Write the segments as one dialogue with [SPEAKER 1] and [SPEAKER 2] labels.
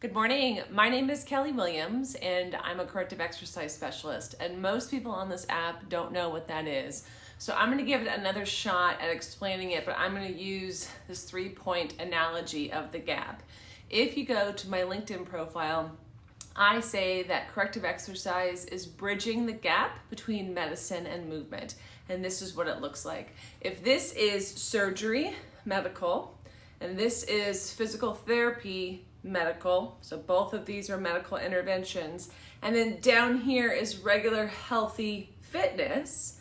[SPEAKER 1] Good morning. My name is Kelly Williams and I'm a corrective exercise specialist, and most people on this app don't know what that is. So I'm going to give it another shot at explaining it, but I'm going to use this 3-point analogy of the gap. If you go to my LinkedIn profile, I say that corrective exercise is bridging the gap between medicine and movement. And this is what it looks like. If this is surgery, medical, and this is physical therapy, medical, so both of these are medical interventions, and then down here is regular healthy fitness,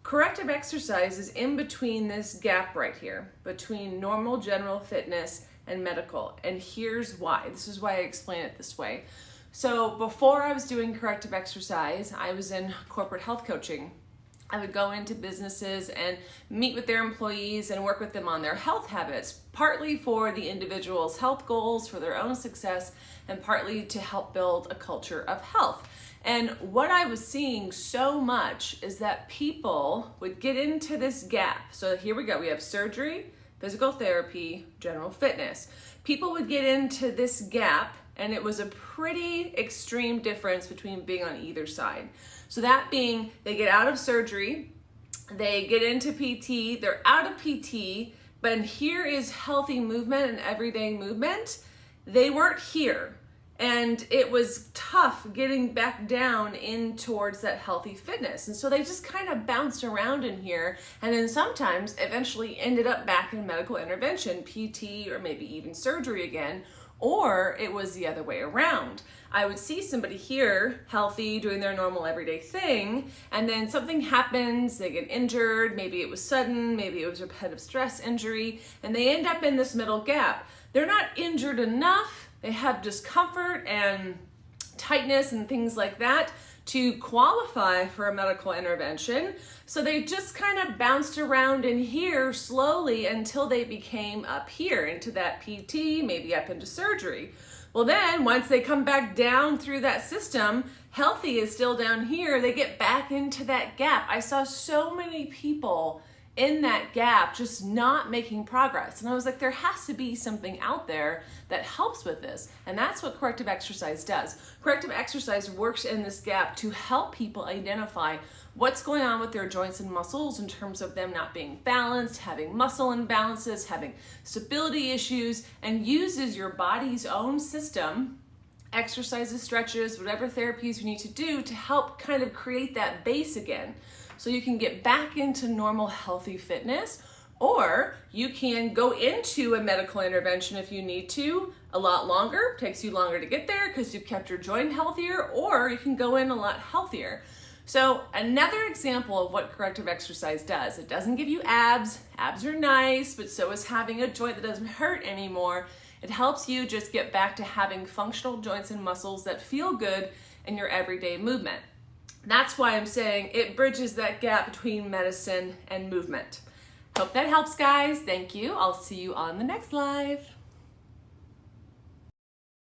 [SPEAKER 1] corrective exercise is in between this gap right here, between normal general fitness and medical. And here's why. This is why I explain it this way. So before I was doing corrective exercise, I was in corporate health coaching. I would go into businesses and meet with their employees and work with them on their health habits, partly for the individual's health goals, for their own success, and partly to help build a culture of health. And what I was seeing so much is that people would get into this gap. So here we go. We have surgery, physical therapy, general fitness. People would get into this gap, and it was a pretty extreme difference between being on either side. So that being, they get out of surgery, they get into PT, they're out of PT, but here is healthy movement and everyday movement. They weren't here. And it was tough getting back down in towards that healthy fitness. And so they just kind of bounced around in here, and then sometimes eventually ended up back in medical intervention, PT, or maybe even surgery again, or it was the other way around. I would see somebody here, healthy, doing their normal everyday thing, and then something happens, they get injured, maybe it was sudden, maybe it was repetitive stress injury, and they end up in this middle gap. They're not injured enough, they have discomfort and tightness and things like that to qualify for a medical intervention. So they just kind of bounced around in here slowly until they became up here into that PT, maybe up into surgery. Well, then once they come back down through that system, healthy is still down here, they get back into that gap. I saw so many people in that gap just not making progress. And I was like, there has to be something out there that helps with this. And that's what corrective exercise does. Corrective exercise works in this gap to help people identify what's going on with their joints and muscles in terms of them not being balanced, having muscle imbalances, having stability issues, and uses your body's own system, exercises, stretches, whatever therapies you need to do to help kind of create that base again. So you can get back into normal healthy fitness, or you can go into a medical intervention if you need to a lot longer, takes you longer to get there because you've kept your joint healthier, or you can go in a lot healthier. So another example of what corrective exercise does, it doesn't give you abs. Abs are nice, but so is having a joint that doesn't hurt anymore. It helps you just get back to having functional joints and muscles that feel good in your everyday movement. That's why I'm saying it bridges that gap between medicine and movement. Hope that helps, guys. Thank you. I'll see you on the next live.